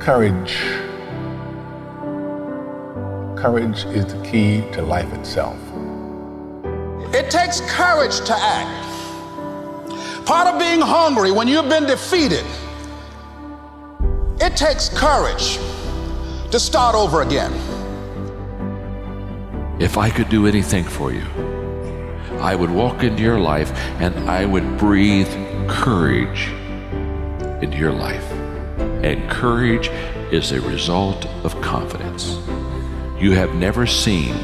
Courage. Courage is the key to life itself. It takes courage to act. Part of being hungry when you've been defeated, it takes courage to start over again. If I could do anything for you, I would walk into your life and I would breathe courage into your life. And courage is a result of confidence. You have never seen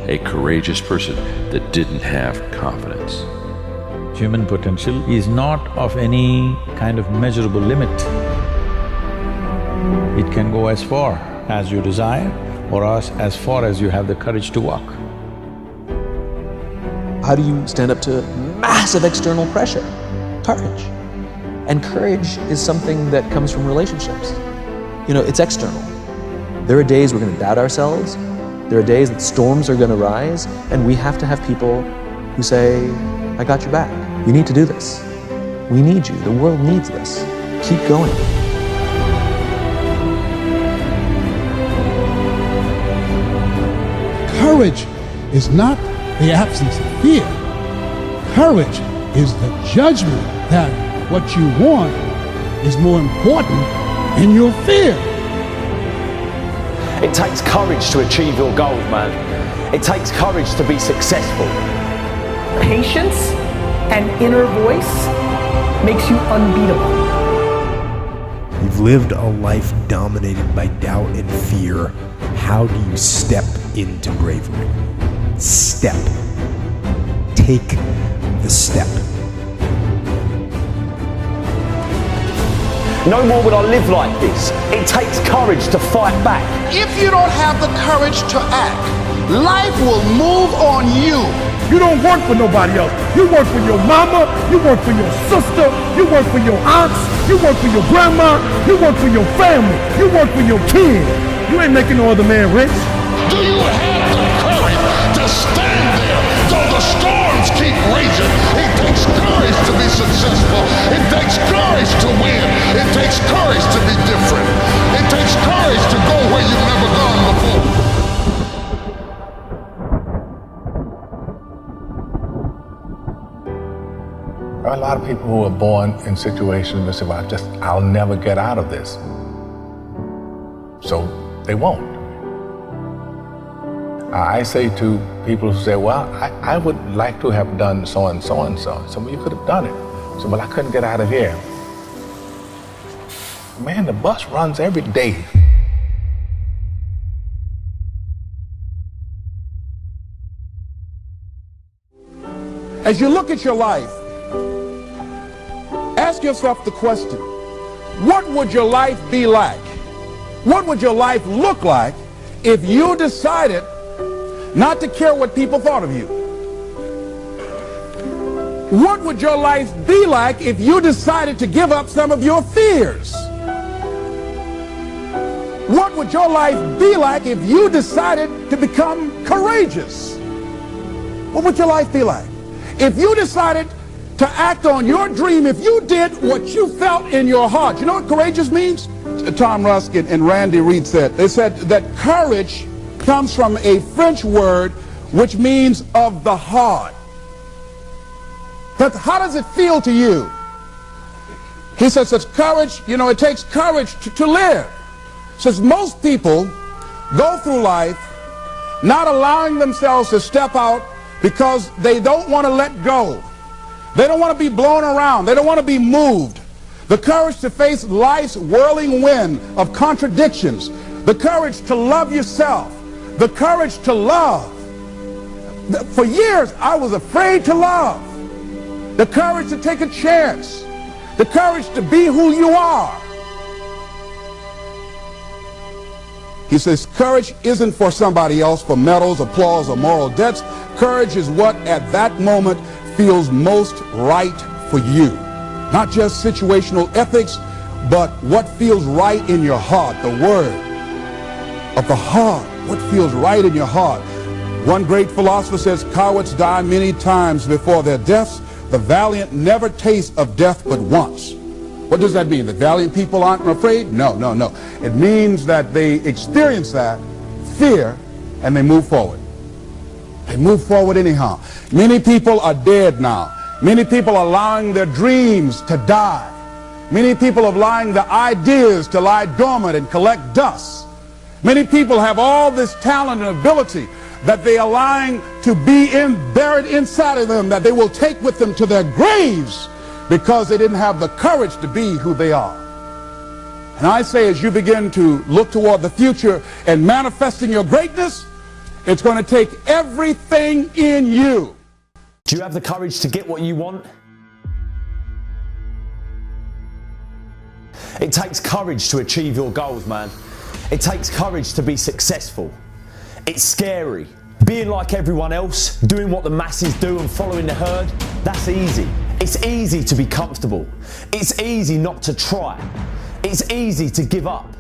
a courageous person that didn't have confidence. Human potential is not of any kind of measurable limit. It can go as far as you desire or as far as you have the courage to walk. How do you stand up to massive external pressure? Courage. And courage is something that comes from relationships. You know, it's external. There are days we're going to doubt ourselves. There are days that storms are going to rise, and we have to have people who say, I got your back. You need to do this. We need you. The world needs this. Keep going. Courage is not the absence of fear. Courage is the judgment that what you want is more important than your fear. It takes courage to achieve your goals, man. It takes courage to be successful. Patience and inner voice makes you unbeatable. You've lived a life dominated by doubt and fear. How do you step into bravery? Step. Take the step. No more will I live like this. It takes courage to fight back. If you don't have the courage to act, life will move on you. You don't work for nobody else. You work for your mama, you work for your sister, you work for your aunts, you work for your grandma, you work for your family, you work for your kids. You ain't making no other man rich. Do you have the courage to stand there though the storms keep raging? It takes courage to be successful. It takes courage to win. It takes courage to be different. It takes courage to go where you've never gone before. There are a lot of people who are born in situations that say, well, I'll never get out of this. So they won't. I say to people who say, well, I would like to have done so and so and so. So, well, you could have done it. So, well, I couldn't get out of here. Man, the bus runs every day. As you look at your life, ask yourself the question, what would your life be like? What would your life look like if you decided not to care what people thought of you? What would your life be like if you decided to give up some of your fears? What would your life be like if you decided to become courageous? What would your life be like? If you decided to act on your dream, if you did what you felt in your heart. You know what courageous means? Tom Rusk and Randy Reed said. They said that courage comes from a French word which means of the heart. But how does it feel to you? He says it's courage, you know, it takes courage to live. Says most people go through life not allowing themselves to step out because they don't want to let go. They don't want to be blown around. They don't want to be moved. The courage to face life's whirling wind of contradictions. The courage to love yourself. The courage to love. For years, I was afraid to love. The courage to take a chance. The courage to be who you are. He says courage isn't for somebody else, for medals, applause, or moral debts. Courage is what at that moment feels most right for you. Not just situational ethics, but what feels right in your heart, the word of the heart, what feels right in your heart. One great philosopher says, cowards die many times before their deaths. The valiant never taste of death but once. What does that mean? That valiant people aren't afraid? No, no, no. It means that they experience that fear and they move forward. They move forward anyhow. Many people are dead now. Many people are allowing their dreams to die. Many people are allowing the ideas to lie dormant and collect dust. Many people have all this talent and ability that they are allowing to be buried inside of them, that they will take with them to their graves because they didn't have the courage to be who they are. And I say, as you begin to look toward the future and manifesting your greatness, it's going to take everything in you. Do you have the courage to get what you want? It takes courage to achieve your goals, man. It takes courage to be successful. It's scary. Being like everyone else, doing what the masses do and following the herd, that's easy. It's easy to be comfortable. It's easy not to try. It's easy to give up.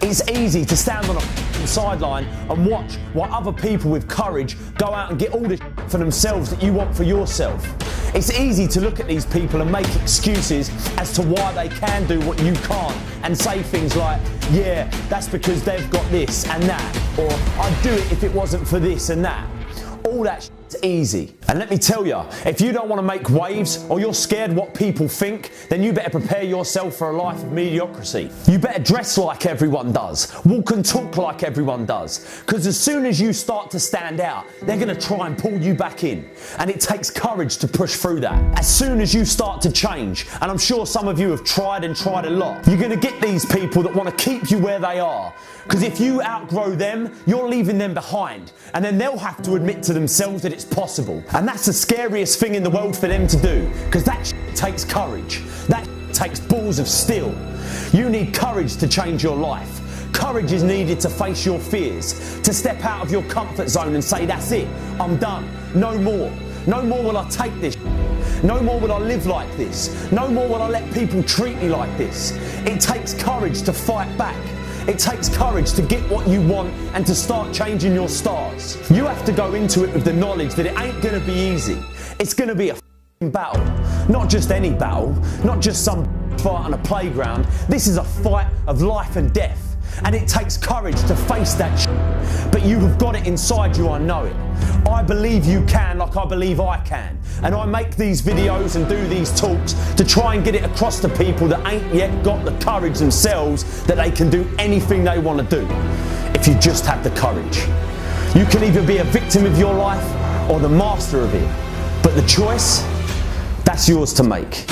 It's easy to stand on a sideline and watch while other people with courage go out and get all the for themselves that you want for yourself. It's easy to look at these people and make excuses as to why they can do what you can't and say things like, yeah, that's because they've got this and that, or I'd do it if it wasn't for this and that. All that is easy. And let me tell you, if you don't want to make waves or you're scared what people think, then you better prepare yourself for a life of mediocrity. You better dress like everyone does, walk and talk like everyone does, because as soon as you start to stand out, they're going to try and pull you back in. And it takes courage to push through that. As soon as you start to change, and I'm sure some of you have tried and tried a lot, you're going to get these people that want to keep you where they are. Because if you outgrow them, you're leaving them behind. And then they'll have to admit to themselves that it's possible. And that's the scariest thing in the world for them to do. Because that takes courage. That takes balls of steel. You need courage to change your life. Courage is needed to face your fears. To step out of your comfort zone and say, that's it, I'm done. No more. No more will I take this. No more will I live like this. No more will I let people treat me like this. It takes courage to fight back. It takes courage to get what you want and to start changing your stars. You have to go into it with the knowledge that it ain't going to be easy. It's going to be a battle. Not just any battle, not just some fight on a playground. This is a fight of life and death. And it takes courage to face that shit. But you have got it inside you, I know it. I believe you can like I believe I can. And I make these videos and do these talks to try and get it across to people that ain't yet got the courage themselves that they can do anything they want to do. If you just have the courage. You can either be a victim of your life or the master of it. But the choice, that's yours to make.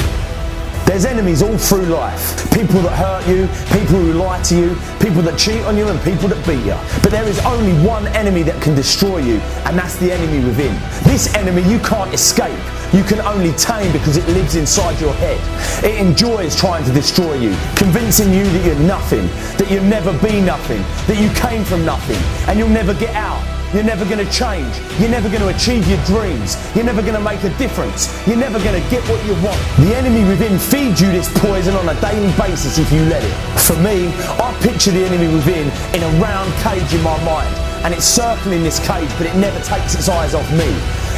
There's enemies all through life. People that hurt you, people who lie to you, people that cheat on you and people that beat you. But there is only one enemy that can destroy you, and that's the enemy within. This enemy you can't escape. You can only tame because it lives inside your head. It enjoys trying to destroy you, convincing you that you're nothing, that you'll never be nothing, that you came from nothing, and you'll never get out. You're never going to change. You're never going to achieve your dreams. You're never going to make a difference. You're never going to get what you want. The enemy within feeds you this poison on a daily basis if you let it. For me, I picture the enemy within in a round cage in my mind. And it's circling this cage, but it never takes its eyes off me.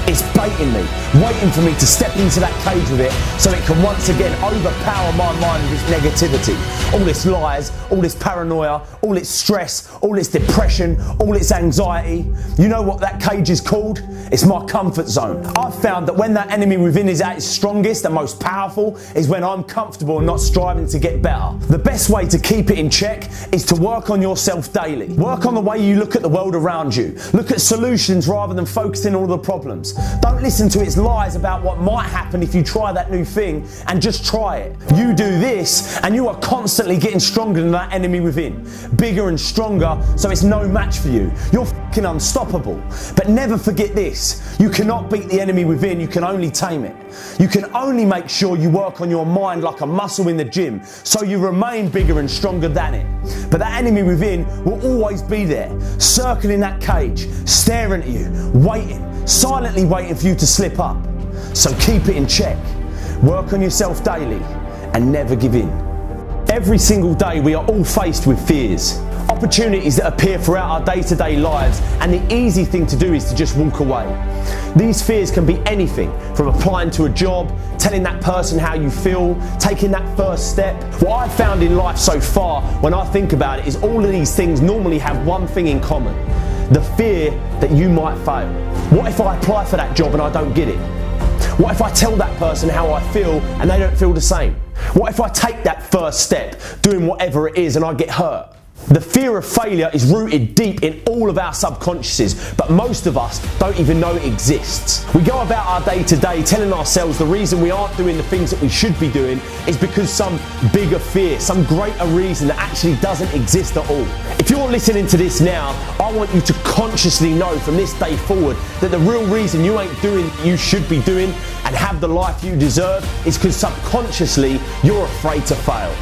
It's baiting me, waiting for me to step into that cage with it so it can once again overpower my mind with its negativity. All its lies, all its paranoia, all its stress, all its depression, all its anxiety. You know what that cage is called? It's my comfort zone. I've found that when that enemy within is at its strongest and most powerful is when I'm comfortable and not striving to get better. The best way to keep it in check is to work on yourself daily. Work on the way you look at the world around you. Look at solutions rather than focusing on all the problems. Don't listen to its lies about what might happen if you try that new thing, and just try it. You do this and you are constantly getting stronger than that enemy within. Bigger and stronger, so it's no match for you. You're fucking unstoppable. But never forget this. You cannot beat the enemy within, you can only tame it. You can only make sure you work on your mind like a muscle in the gym, so you remain bigger and stronger than it. But that enemy within will always be there, circling that cage, staring at you, waiting, silently waiting for you to slip up. So keep it in check. Work on yourself daily and never give in. Every single day we are all faced with fears. opportunities that appear throughout our day-to-day lives, and the easy thing to do is to just walk away. These fears can be anything from applying to a job, telling that person how you feel, taking that first step. What I've found in life so far, when I think about it, is all of these things normally have one thing in common: the fear that you might fail. What if I apply for that job and I don't get it? What if I tell that person how I feel and they don't feel the same? What if I take that first step, doing whatever it is, and I get hurt? The fear of failure is rooted deep in all of our subconsciouses, but most of us don't even know it exists. We go about our day to day telling ourselves the reason we aren't doing the things that we should be doing is because some bigger fear, some greater reason that actually doesn't exist at all. If you're listening to this now, I want you to consciously know from this day forward that the real reason you ain't doing what you should be doing and have the life you deserve is because subconsciously you're afraid to fail.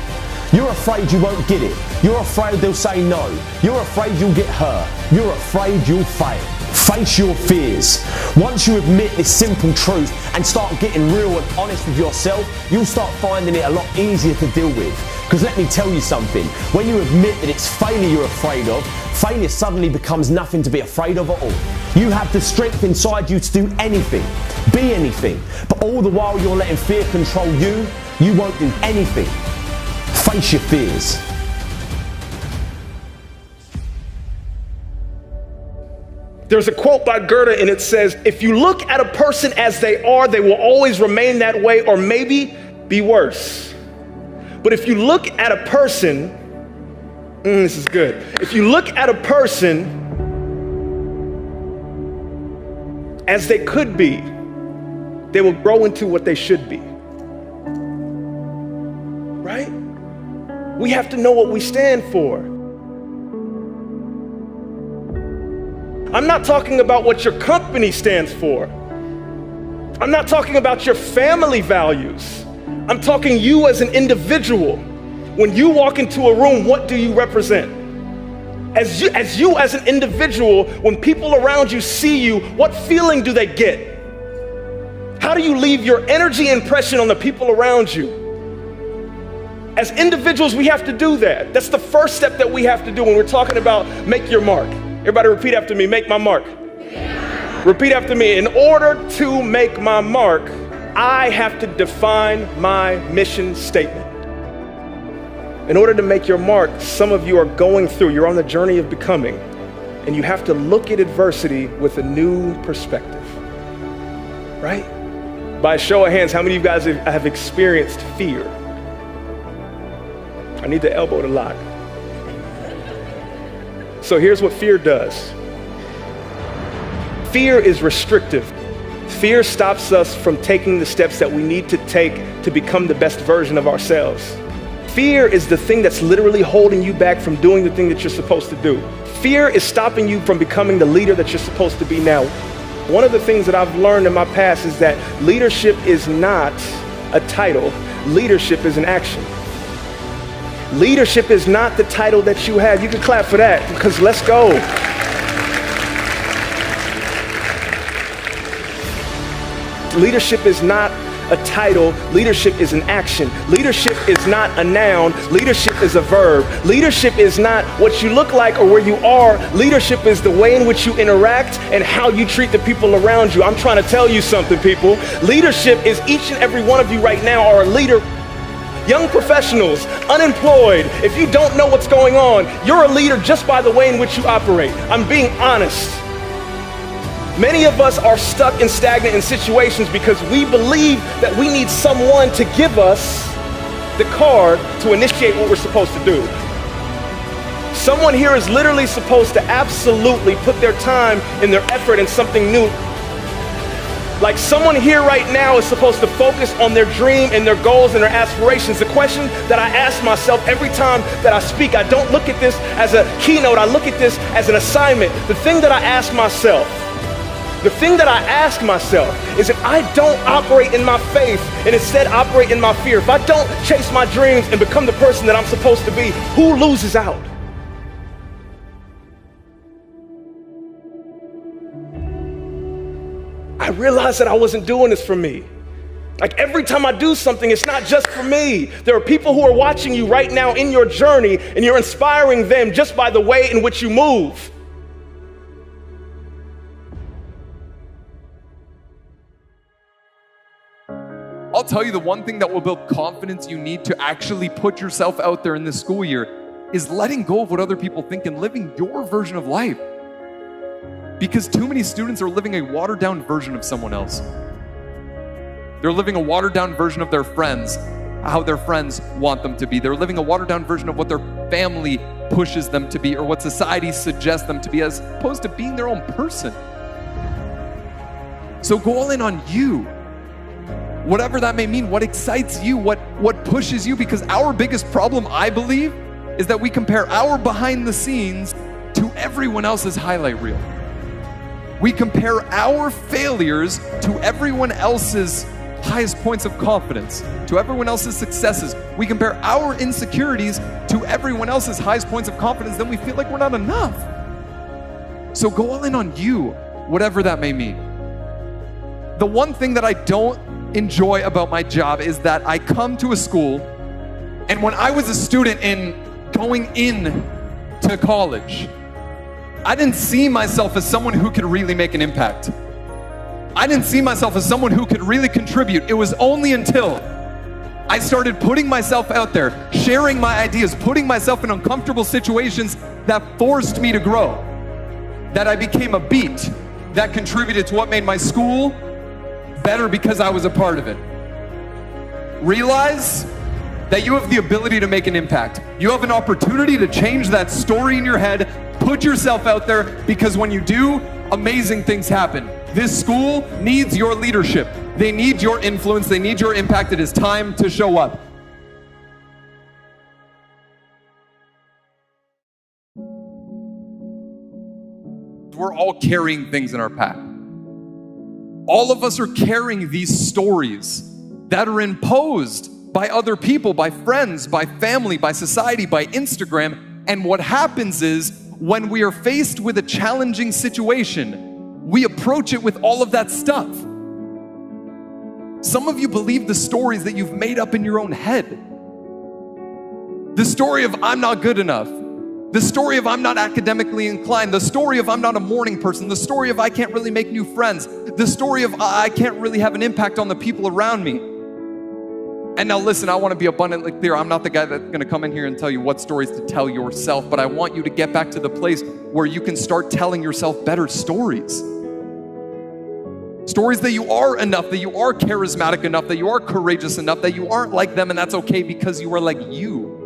You're afraid you won't get it. You're afraid they'll say no. You're afraid you'll get hurt. You're afraid you'll fail. Face your fears. Once you admit this simple truth and start getting real and honest with yourself, you'll start finding it a lot easier to deal with. Because let me tell you something, when you admit that it's failure you're afraid of, failure suddenly becomes nothing to be afraid of at all. You have the strength inside you to do anything, be anything, but all the while you're letting fear control you, you won't do anything. Face your fears. There's a quote by Goethe and it says, if you look at a person as they are, they will always remain that way or maybe be worse. But if you look at a person, this is good. If you look at a person as they could be, they will grow into what they should be. Right? We have to know what we stand for. I'm not talking about what your company stands for. I'm not talking about your family values. I'm talking you as an individual. When you walk into a room, what do you represent? As you as an individual, when people around you see you, what feeling do they get? How do you leave your energy impression on the people around you? As individuals, we have to do that. That's the first step that we have to do when we're talking about make your mark. Everybody repeat after me, make my mark. Repeat after me. In order to make my mark, I have to define my mission statement. In order to make your mark, some of you are going through, you're on the journey of becoming, and you have to look at adversity with a new perspective, right? By a show of hands, how many of you guys have experienced fear? I need the elbow to lock. So here's what fear does. Fear is restrictive. Fear stops us from taking the steps that we need to take to become the best version of ourselves. Fear is the thing that's literally holding you back from doing the thing that you're supposed to do. Fear is stopping you from becoming the leader that you're supposed to be now. One of the things that I've learned in my past is that leadership is not a title. Leadership is an action. Leadership is not the title that you have. You can clap for that because let's go. Leadership is not a title. Leadership is an action. Leadership is not a noun. Leadership is a verb. Leadership is not what you look like or where you are. Leadership is the way in which you interact and how you treat the people around you. I'm trying to tell you something, people. Leadership is each and every one of you right now are a leader. Young professionals, unemployed, if you don't know what's going on, you're a leader just by the way in which you operate. I'm being honest. Many of us are stuck and stagnant in situations because we believe that we need someone to give us the card to initiate what we're supposed to do. Someone here is literally supposed to absolutely put their time and their effort in something new. Like someone here right now is supposed to focus on their dream and their goals and their aspirations. The question that I ask myself every time that I speak, I don't look at this as a keynote, I look at this as an assignment. The thing that I ask myself is if I don't operate in my faith and instead operate in my fear, if I don't chase my dreams and become the person that I'm supposed to be, who loses out? I realized that I wasn't doing this for me. Like every time I do something, it's not just for me. There are people who are watching you right now in your journey, and you're inspiring them just by the way in which you move. I'll tell you, the one thing that will build confidence you need to actually put yourself out there in this school year is letting go of what other people think and living your version of life. Because too many students are living a watered down version of someone else. They're living a watered down version of their friends, how their friends want them to be. They're living a watered down version of what their family pushes them to be or what society suggests them to be, as opposed to being their own person. So go all in on you. Whatever that may mean, what excites you, what pushes you, because our biggest problem, I believe, is that we compare our behind the scenes to everyone else's highlight reel. We compare our failures to everyone else's highest points of confidence, to everyone else's successes. We compare our insecurities to everyone else's highest points of confidence, then we feel like we're not enough. So go all in on you, whatever that may mean. The one thing that I don't enjoy about my job is that I come to a school, and when I was a student in going in to college, I didn't see myself as someone who could really make an impact. I didn't see myself as someone who could really contribute. It was only until I started putting myself out there, sharing my ideas, putting myself in uncomfortable situations that forced me to grow, that I became a beat that contributed to what made my school better because I was a part of it. Realize that you have the ability to make an impact. You have an opportunity to change that story in your head. Put yourself out there, because when you do, amazing things happen. This school needs your leadership. They need your influence. They need your impact. It is time to show up. We're all carrying things in our pack. All of us are carrying these stories that are imposed by other people, by friends, by family, by society, by Instagram. And what happens is, when we are faced with a challenging situation, we approach it with all of that stuff. Some of you believe the stories that you've made up in your own head. The story of I'm not good enough. The story of I'm not academically inclined. The story of I'm not a morning person. The story of I can't really make new friends. The story of I can't really have an impact on the people around me. And now listen, I want to be abundantly clear. I'm not the guy that's going to come in here and tell you what stories to tell yourself, but I want you to get back to the place where you can start telling yourself better stories. Stories that you are enough, that you are charismatic enough, that you are courageous enough, that you aren't like them, and that's okay because you are like you.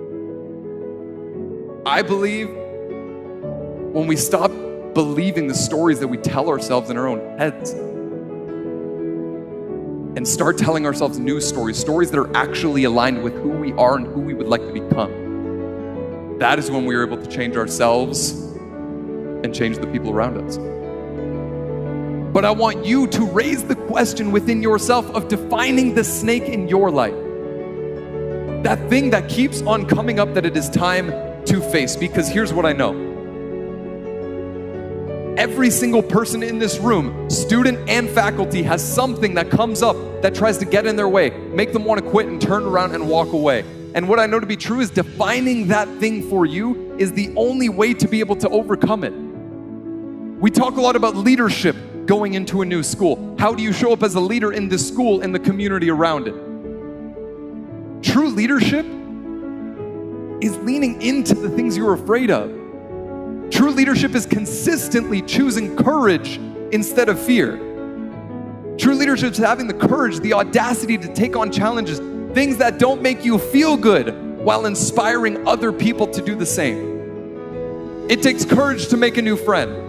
I believe when we stop believing the stories that we tell ourselves in our own heads and start telling ourselves new stories, stories that are actually aligned with who we are and who we would like to become, that is when we are able to change ourselves and change the people around us. But I want you to raise the question within yourself of defining the snake in your life. That thing that keeps on coming up that it is time to face. Because here's what I know. Every single person in this room, student and faculty, has something that comes up that tries to get in their way, make them want to quit and turn around and walk away. And what I know to be true is defining that thing for you is the only way to be able to overcome it. We talk a lot about leadership going into a new school. How do you show up as a leader in this school and the community around it? True leadership is leaning into the things you're afraid of. True leadership is consistently choosing courage instead of fear. True leadership is having the courage, the audacity to take on challenges, things that don't make you feel good, while inspiring other people to do the same. It takes courage to make a new friend.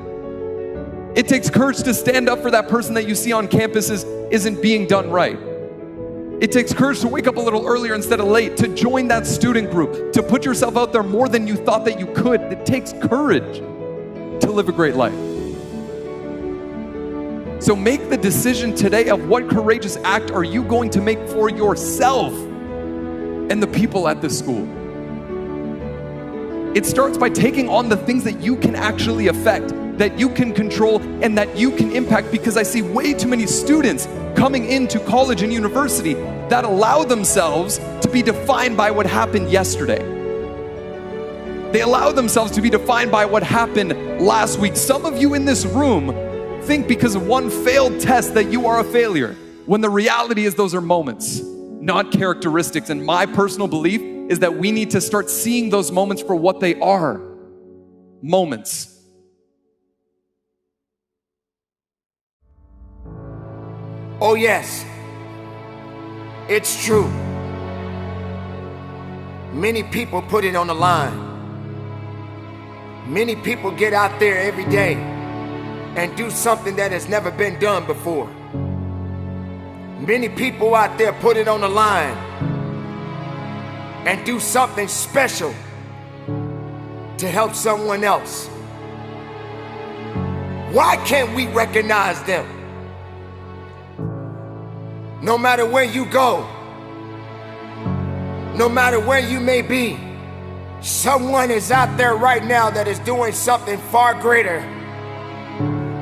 It takes courage to stand up for that person that you see on campuses isn't being done right. It takes courage to wake up a little earlier instead of late, to join that student group, to put yourself out there more than you thought that you could. It takes courage to live a great life. So make the decision today of what courageous act are you going to make for yourself and the people at this school. It starts by taking on the things that you can actually affect. that you can control and that you can impact, because I see way too many students coming into college and university that allow themselves to be defined by what happened yesterday. They allow themselves to be defined by what happened last week. Some of you in this room think because of one failed test that you are a failure, when the reality is those are moments, not characteristics. And my personal belief is that we need to start seeing those moments for what they are, moments. Oh yes, it's true. Many people put it on the line. Many people get out there every day and do something that has never been done before. Many people out there put it on the line and do something special to help someone else. Why can't we recognize them? No matter where you go, no matter where you may be, someone is out there right now that is doing something far greater,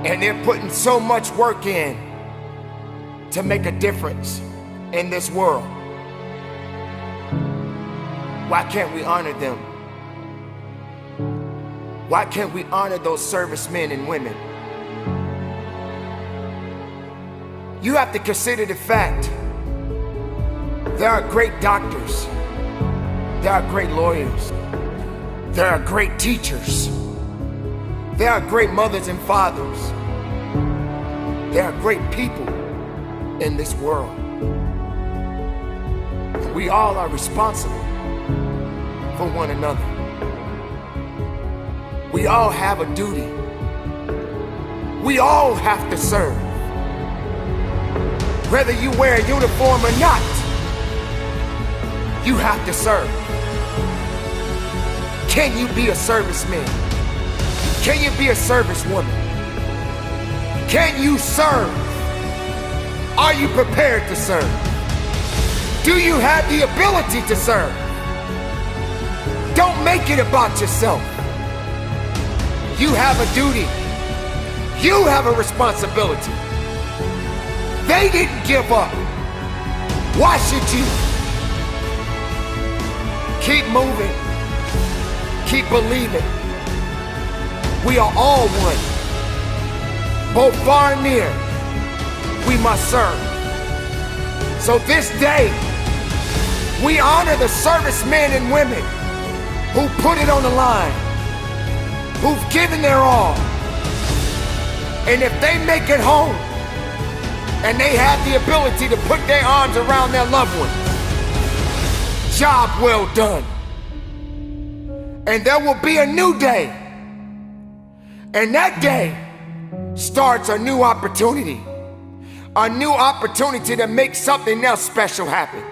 and they're putting so much work in to make a difference in this world. Why can't we honor them? Why can't we honor those servicemen and women? You have to consider the fact there are great doctors, there are great lawyers, there are great teachers, there are great mothers and fathers, there are great people in this world. We all are responsible for one another. We all have a duty. We all have to serve. Whether you wear a uniform or not, you have to serve. Can you be a serviceman? Can you be a servicewoman? Can you serve? Are you prepared to serve? Do you have the ability to serve? Don't make it about yourself. You have a duty. You have a responsibility. They didn't give up. Why should you? Keep moving. Keep believing. We are all one. Both far and near, we must serve. So this day, we honor the servicemen and women who put it on the line, who've given their all. And if they make it home, and they have the ability to put their arms around their loved ones, job well done. And there will be a new day. And that day starts a new opportunity. A new opportunity to make something else special happen.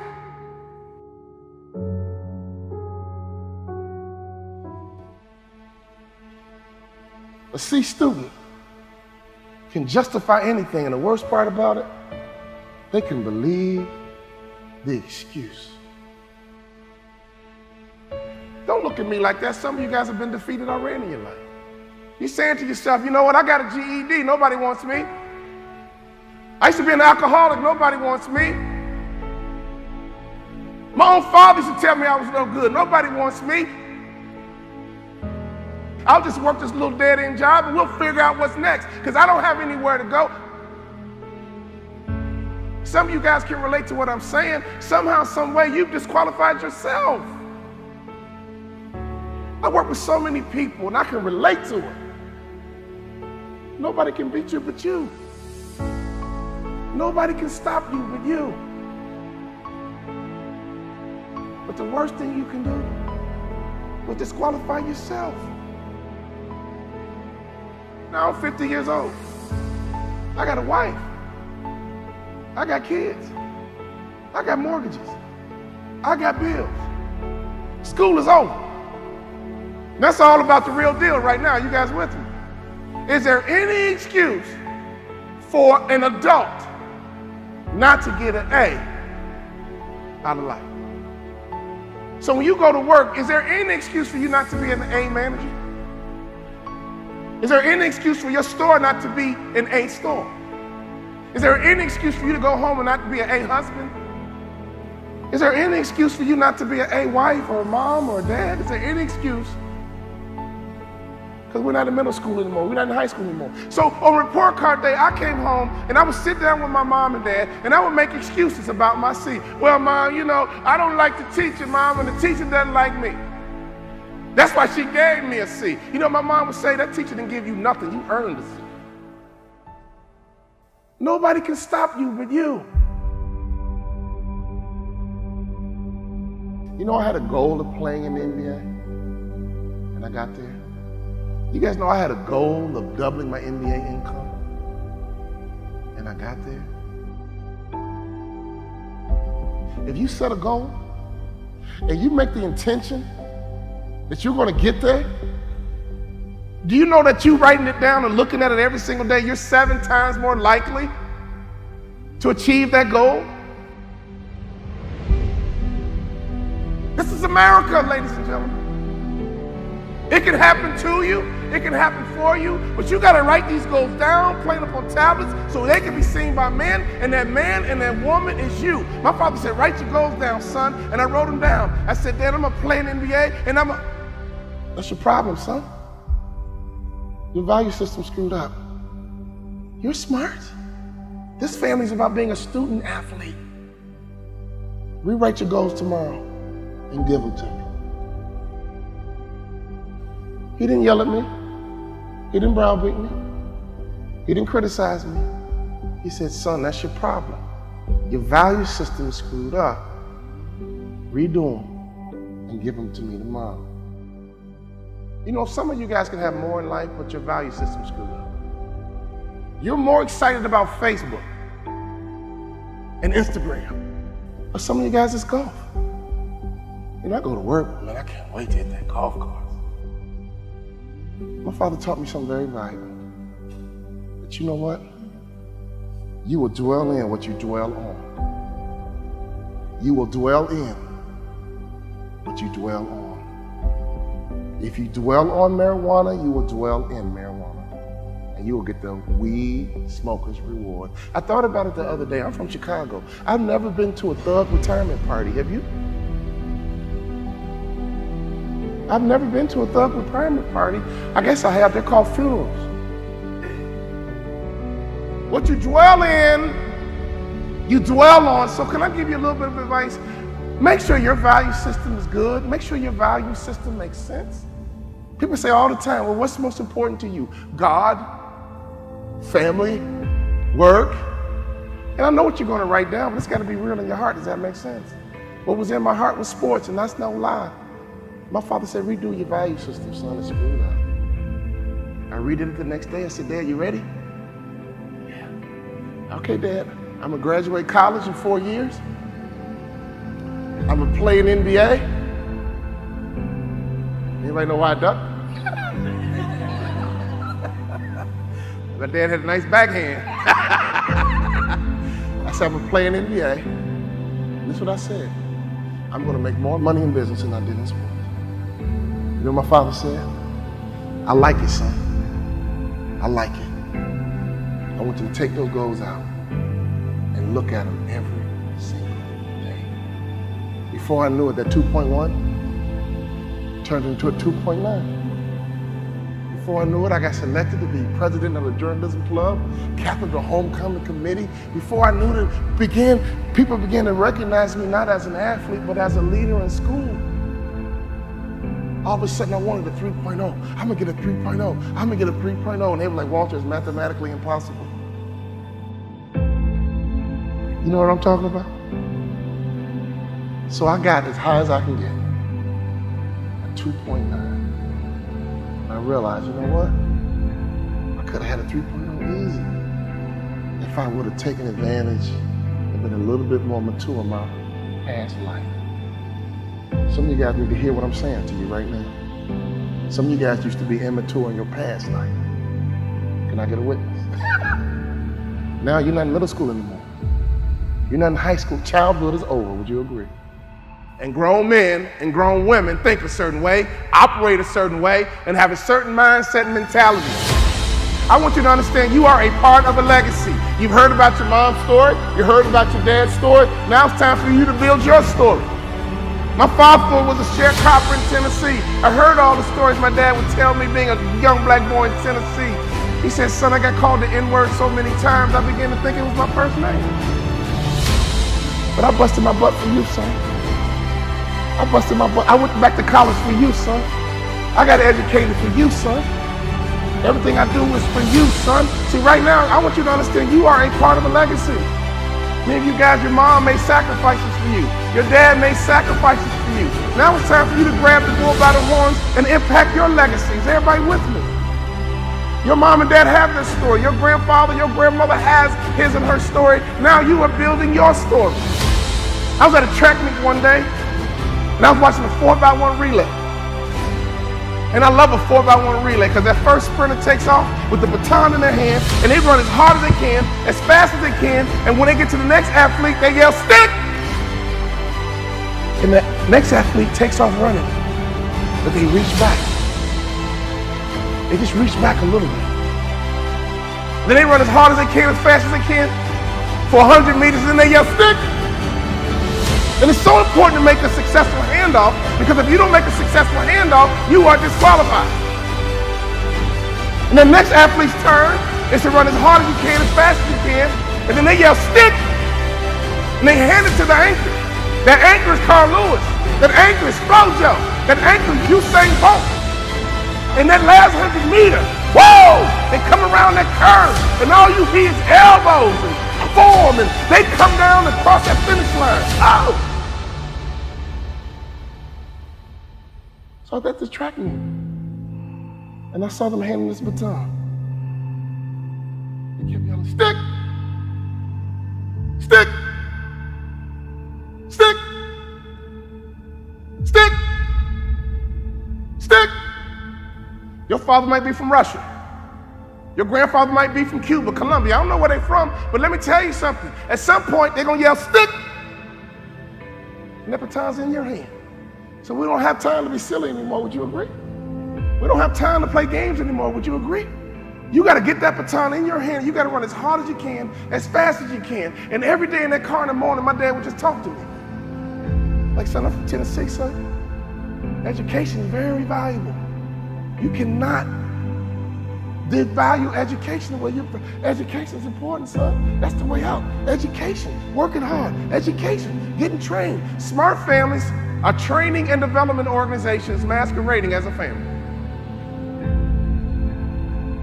A C student can justify anything, and the worst part about it, they can believe the excuse. Don't look at me like that. Some of you guys have been defeated already in your life. You're saying to yourself, you know what, I got a GED, nobody wants me. I used to be an alcoholic, nobody wants me. My own father used to tell me I was no good, nobody wants me. I'll just work this little dead-end job and we'll figure out what's next, because I don't have anywhere to go. Some of you guys can relate to what I'm saying. Somehow, some way, you've disqualified yourself. I work with so many people and I can relate to it. Nobody can beat you but you. Nobody can stop you but you. But the worst thing you can do is disqualify yourself. Now I'm 50 years old. I got a wife. I got kids. I got mortgages. I got bills. School is over. That's all about the real deal right now. You guys with me? Is there any excuse for an adult not to get an A out of life? So when you go to work, is there any excuse for you not to be an A manager? Is there any excuse for your store not to be an A store? Is there any excuse for you to go home and not be an A husband? Is there any excuse for you not to be an A wife or a mom or a dad? Is there any excuse? Because we're not in middle school anymore. We're not in high school anymore. So on report card day, I came home and I would sit down with my mom and dad and I would make excuses about my C. Well, Mom, you know, I don't like the teacher, Mom, and the teacher doesn't like me. That's why she gave me a C. You know, my mom would say, that teacher didn't give you nothing. You earned a C. Nobody can stop you but you. You know, I had a goal of playing in the NBA, and I got there. You guys know I had a goal of doubling my NBA income, and I got there. If you set a goal, and you make the intention that you're going to get there, do you know that you writing it down and looking at it every single day, you're 7 times more likely to achieve that goal? This is America, ladies and gentlemen. It can happen to you, it can happen for you, but you got to write these goals down, plain up on tablets, so they can be seen by men, and that woman is you. My father said, write your goals down, son, and I wrote them down. I said, Dad, I'm going to play in the NBA, and That's your problem, son. Your value system's screwed up. You're smart. This family's about being a student athlete. Rewrite your goals tomorrow and give them to me. He didn't yell at me. He didn't browbeat me. He didn't criticize me. He said, son, that's your problem. Your value system is screwed up. Redo them and give them to me tomorrow. You know, some of you guys can have more in life, but your value system's screwed up. You're more excited about Facebook and Instagram. But some of you guys, it's golf. You know, I go to work, man, I can't wait to hit that golf course. My father taught me something very valuable. That you know what? You will dwell in what you dwell on. You will dwell in what you dwell on. If you dwell on marijuana, you will dwell in marijuana. And you will get the weed smoker's reward. I thought about it the other day. I'm from Chicago. I've never been to a thug retirement party. Have you? I've never been to a thug retirement party. I guess I have. They're called funerals. What you dwell in, you dwell on. So can I give you a little bit of advice? Make sure your value system is good. Make sure your value system makes sense. People say all the time, well, what's most important to you? God, family, work. And I know what you're going to write down, but it's got to be real in your heart. Does that make sense? What was in my heart was sports, and that's no lie. My father said, redo your value system, son. It's screwed up. I redid it the next day. I said, Dad, you ready? Yeah. Okay, Dad. I'm going to graduate college in 4 years. I'm going to play in NBA. Anybody know why I ducked? My dad had a nice backhand. I said, I'm going to play in NBA. And this is what I said. I'm going to make more money in business than I did in sports. You know what my father said? I like it, son. I like it. I want you to take those goals out and look at them every single day. Before I knew it, that 2.1 turned into a 2.9. Before I knew it, I got selected to be president of the journalism club, captain of the homecoming committee. Before I knew it, people began to recognize me not as an athlete, but as a leader in school. All of a sudden, I wanted a 3.0. I'm gonna get a 3.0. I'm gonna get a 3.0. And they were like, Walter, it's mathematically impossible. You know what I'm talking about? So I got as high as I can get, a 2.9. And I realized, you know what? I could have had a 3.0 easy if I would have taken advantage and been a little bit more mature in my past life. Some of you guys need to hear what I'm saying to you right now. Some of you guys used to be immature in your past life. Can I get a witness? Now you're not in middle school anymore. You're not in high school. Childhood is over. Would you agree? And grown men and grown women think a certain way, operate a certain way, and have a certain mindset and mentality. I want you to understand you are a part of a legacy. You've heard about your mom's story, you heard about your dad's story. Now it's time for you to build your story. My father was a sharecropper in Tennessee. I heard all the stories my dad would tell me being a young black boy in Tennessee. He said, son, I got called the N-word so many times, I began to think it was my first name. But I busted my butt for you, son. I busted my butt. I went back to college for you, son. I got educated for you, son. Everything I do is for you, son. See, right now, I want you to understand you are a part of a legacy. Many of you guys, your mom made sacrifices for you. Your dad made sacrifices for you. Now it's time for you to grab the bull by the horns and impact your legacies. Everybody with me? Your mom and dad have this story. Your grandfather, your grandmother has his and her story. Now you are building your story. I was at a track meet one day, and I was watching a 4x1 relay. And I love a 4x1 relay because that first sprinter takes off with the baton in their hand, and they run as hard as they can, as fast as they can, and when they get to the next athlete, they yell, stick! And the next athlete takes off running, but they reach back. They just reach back a little bit. Then they run as hard as they can, as fast as they can, for 100 meters, and then they yell, stick! And it's so important to make a successful handoff, because if you don't make a successful handoff, you are disqualified. And the next athlete's turn is to run as hard as you can, as fast as you can, and then they yell, stick! And they hand it to the anchor. That anchor is Carl Lewis. That anchor is Flojo. That anchor is Usain Bolt. And that last 100 meters, whoa! They come around that curve, and all you hear is elbows and form, and they come down and cross that finish line. Oh! So I was at this track meet, and I saw them handing this baton. They kept yelling, stick! Stick! Stick! Stick! Stick! Your father might be from Russia. Your grandfather might be from Cuba, Colombia. I don't know where they're from, but let me tell you something. At some point, they're going to yell, stick! And that baton's in your hand. So we don't have time to be silly anymore, would you agree? We don't have time to play games anymore, would you agree? You got to get that baton in your hand. You got to run as hard as you can, as fast as you can. And every day in that car in the morning, my dad would just talk to me. Like, son, I'm from Tennessee, son. Education is very valuable. You cannot devalue education the way education is important, son. That's the way out. Education, working hard, education, getting trained. Smart families are training and development organizations masquerading as a family.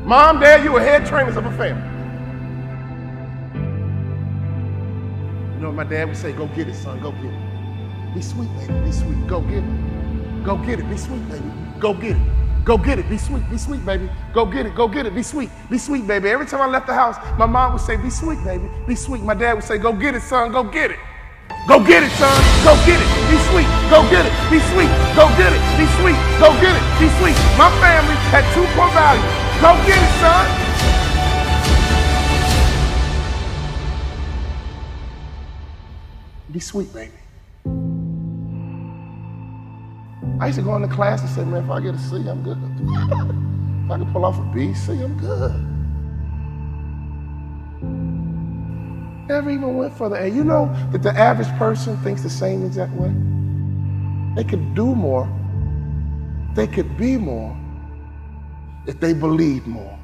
Mom, dad, you are head trainers of a family. You know what my dad would say? Go get it, son, go get it. Be sweet, baby, be sweet, go get it. Go get it, be sweet, baby, go get it. Go get it, be sweet, baby. Go get it, be sweet, baby. Every time I left the house, my mom would say, be sweet, baby, be sweet. My dad would say, go get it, son, go get it. Go get it, son, go get it, be sweet, go get it, be sweet, go get it, be sweet, go get it, be sweet. My family had two core values. Go get it, son. Be sweet, baby. I used to go into class and say, man, if I get a C, I'm good. If I can pull off a B, C, I'm good. Never even went further. And you know that the average person thinks the same exact way? They could do more, they could be more if they believed more.